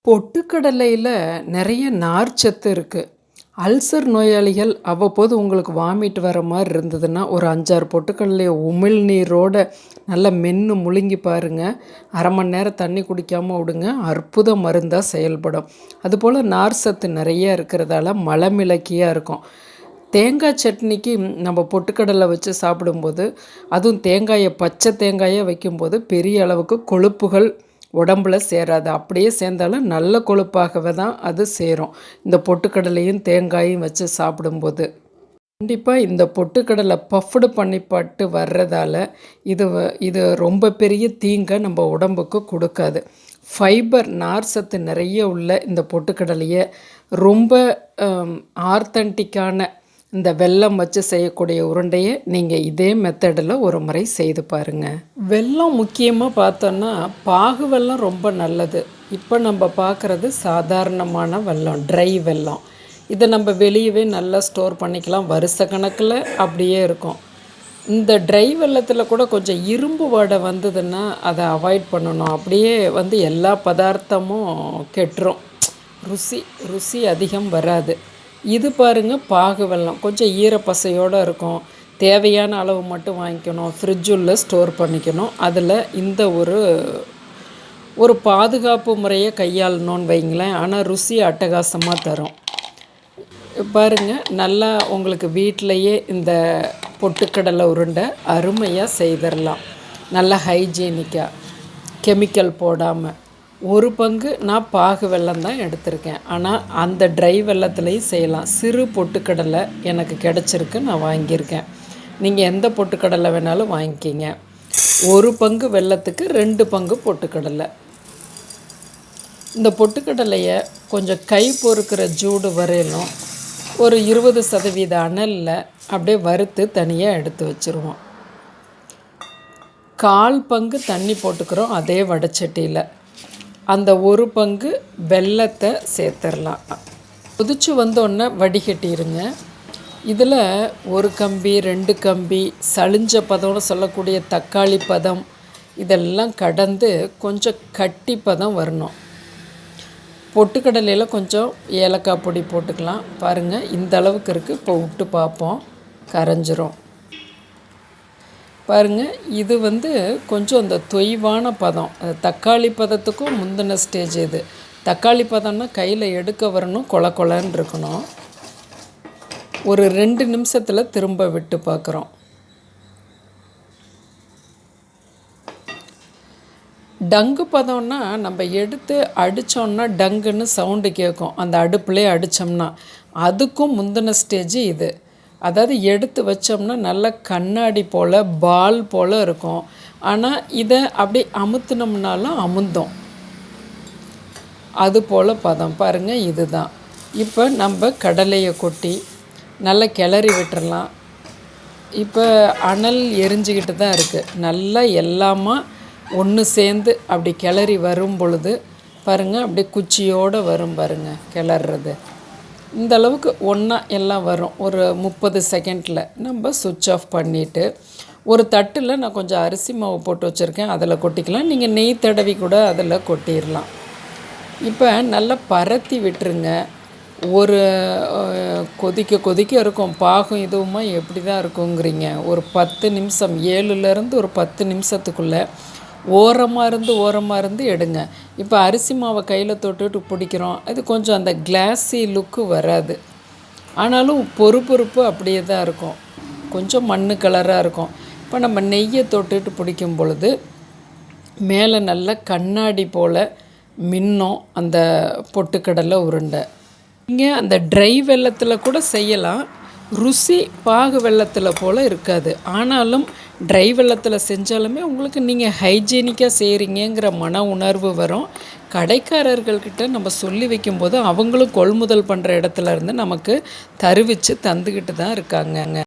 பொட்டுக்கடலையில் நிறைய நார்ச்சத்து இருக்குது. அல்சர் நோயாளிகள் அவ்வப்போது உங்களுக்கு வாமிட் வர மாதிரி இருந்ததுன்னா ஒரு 5-6 பொட்டுக்கடலையை உமிழ்நீரோட நல்லா மென்று முழுங்கி பாருங்கள். அரை மணி நேரம் தண்ணி குடிக்காமல் விடுங்க, அற்புத மருந்தாக செயல்படும். அதுபோல் நார் சத்து நிறைய இருக்கிறதால மலமிளக்கியாக இருக்கும். தேங்காய் சட்னிக்கு நம்ம பொட்டுக்கடலை வச்சு சாப்பிடும்போது, அதுவும் தேங்காயை பச்சை தேங்காயை வைக்கும்போது பெரிய அளவுக்கு கொழுப்புகள் உடம்புல சேராது. அப்படியே சேர்ந்தாலும் நல்ல கொழுப்பாகவே தான் அது சேரும். இந்த பொட்டுக்கடலையும் தேங்காயும் வச்சு சாப்பிடும்போது கண்டிப்பாக இந்த பொட்டுக்கடலை பஃப்டு பண்ணிப்பட்டு வர்றதால இது ரொம்ப பெரிய தீங்கை நம்ம உடம்புக்கு கொடுக்காது. ஃபைபர் நார் சத்து நிறைய உள்ள இந்த பொட்டுக்கடலையை ரொம்ப ஆர்த்தன்டிக்கான இந்த வெல்லம் வச்சு செய்யக்கூடிய உருண்டையை நீங்கள் இதே மெத்தடில் ஒரு முறை செய்து பாருங்கள். வெல்லம் முக்கியமாக பார்த்தோன்னா பாகு வெல்லம் ரொம்ப நல்லது. இப்போ நம்ம பார்க்குறது சாதாரணமான வெல்லம், ட்ரை வெல்லம். இதை நம்ம வெளியவே நல்லா ஸ்டோர் பண்ணிக்கலாம், வருஷ கணக்கில் அப்படியே இருக்கும். இந்த ட்ரை வெல்லத்தில் கூட கொஞ்சம் இரும்பு வாடை வந்ததுன்னா அதை அவாய்ட் பண்ணணும். அப்படியே எல்லா பதார்த்தமும் கெட்டுரும், ருசி அதிகம் வராது. இது பாருங்கள், பாகு வெல்லம் கொஞ்சம் ஈரப்பசையோடு இருக்கும். தேவையான அளவு மட்டும் வாங்கிக்கணும், ஃப்ரிட்ஜுள்ள ஸ்டோர் பண்ணிக்கணும். அதில் இந்த ஒரு பாதுகாப்பு முறையை கையாளணும்னு வைங்களேன். ஆனால் ருசி அட்டகாசமாக தரும். பாருங்கள், நல்லா உங்களுக்கு வீட்டிலையே இந்த பொட்டுக்கடலை உருண்டை அருமையாக செய்திடலாம். நல்லா ஹைஜீனிக்காக, கெமிக்கல் போடாமல். ஒரு பங்கு நான் பாகு வெல்லம் தான் எடுத்திருக்கேன், ஆனால் அந்த ட்ரை வெல்லத்துலேயும் செய்யலாம். சிறு பொட்டுக்கடலை எனக்கு கிடச்சிருக்கு, நான் வாங்கியிருக்கேன். நீங்கள் எந்த பொட்டுக்கடலை வேணாலும் வாங்கிக்கிங்க. ஒரு பங்கு வெல்லத்துக்கு 2 பங்கு பொட்டுக்கடலை. இந்த பொட்டுக்கடலையை கொஞ்சம் கை பொறுக்கிற ஜூடு வரையிலும் ஒரு 20% அனலில் அப்படியே வறுத்து தனியாக எடுத்து வச்சுருவோம். 1/4 பங்கு தண்ணி போட்டுக்கிறோம் அதே வடைச்சட்டியில். அந்த ஒரு பங்கு வெல்லத்தை சேர்த்துடலாம். கொதிச்சு வந்தோடனே வடிகட்டிடுங்க. இதில் 1 கம்பி 2 கம்பி சளிஞ்ச பதம்னு சொல்லக்கூடிய தக்காளி பதம் இதெல்லாம் கடந்து கொஞ்சம் கட்டி பதம் வரணும். பொட்டுக்கடலையில் கொஞ்சம் ஏலக்காய் பொடி போட்டுக்கலாம். பாருங்கள், இந்த அளவுக்கு இருக்குது. இப்போ விட்டு பார்ப்போம், கரைஞ்சிரும். பாருங்கள், இது கொஞ்சம் அந்த தொய்வான பதம். தக்காளி பதத்துக்கும் முந்தின ஸ்டேஜ் இது. தக்காளி பதம்னா கையில் எடுக்க வரணும், கொல கொலன்னு இருக்கணும். ஒரு 2 நிமிஷத்தில் திரும்ப விட்டு பார்க்குறோம். டங்கு பதம்னா நம்ம எடுத்து அடித்தோம்னா டங்குன்னு சவுண்டு கேட்கும். அந்த அடுப்புலேயே அடித்தோம்னா அதுக்கும் முந்தின ஸ்டேஜ் இது. அதாவது எடுத்து வச்சோம்னா நல்லா கண்ணாடி போல் பால் போல் இருக்கும். ஆனால் இதை அப்படி அமுத்துனோம்னாலும் அமுந்தோம். அது போல் பதம் பாருங்கள், இதுதான். இப்போ நம்ம கடலையை கொட்டி நல்லா கிளறி விட்டுறலாம். இப்போ அனல் எரிஞ்சிக்கிட்டு தான் இருக்குது. நல்லா எல்லாமா ஒன்று சேர்ந்து அப்படி கிளறி வரும் பொழுது பாருங்கள், அப்படியே குச்சியோடு வரும் பாருங்கள் கிளறது. இந்த அளவுக்கு ஒன்றா எல்லாம் வரும். ஒரு 30 செகண்டில் நம்ம சுவிட்ச் ஆஃப் பண்ணிவிட்டு ஒரு தட்டில் நான் கொஞ்சம் அரிசி மாவு போட்டு வச்சுருக்கேன், அதில் கொட்டிக்கலாம். நீங்கள் நெய் தடவி கூட அதில் கொட்டிடலாம். இப்போ நல்லா பரத்தி விட்டுருங்க. ஒரு கொதிக்க இருக்கும். பாகும் இதுவுமா எப்படி தான் இருக்குங்கிறீங்க. ஒரு 10 நிமிஷம், 7லேருந்து ஒரு 10 நிமிஷத்துக்குள்ளே ஓரமாக இருந்து எடுங்க. இப்போ அரிசி மாவை கையில் தொட்டுட்டு பிடிக்கிறோம், அது கொஞ்சம் அந்த கிளாஸி லுக்கு வராது. ஆனாலும் பொறுப்பு அப்படியே தான் இருக்கும், கொஞ்சம் மண்ணு கலராக இருக்கும். இப்போ நம்ம நெய்யை தொட்டுட்டு பிடிக்கும் பொழுது மேலே நல்ல கண்ணாடி போல் மின்னும் அந்த பொட்டுக்கடலை உருண்டை. நீங்கள் அந்த ட்ரை வெல்லத்தில் கூட செய்யலாம். ருசி பாகு வெல்லத்தில் போல் இருக்காது. ஆனாலும் ட்ரை வெல்லத்தில் செஞ்சாலுமே உங்களுக்கு நீங்கள் ஹைஜீனிக்காக செய்கிறீங்கிற மன உணர்வு வரும். கடைக்காரர்கள்கிட்ட நம்ம சொல்லி வைக்கும்போது அவங்களும் கொள்முதல் பண்ணுற இடத்துல இருந்து நமக்கு தருவிச்சு தந்துக்கிட்டு தான் இருக்காங்க.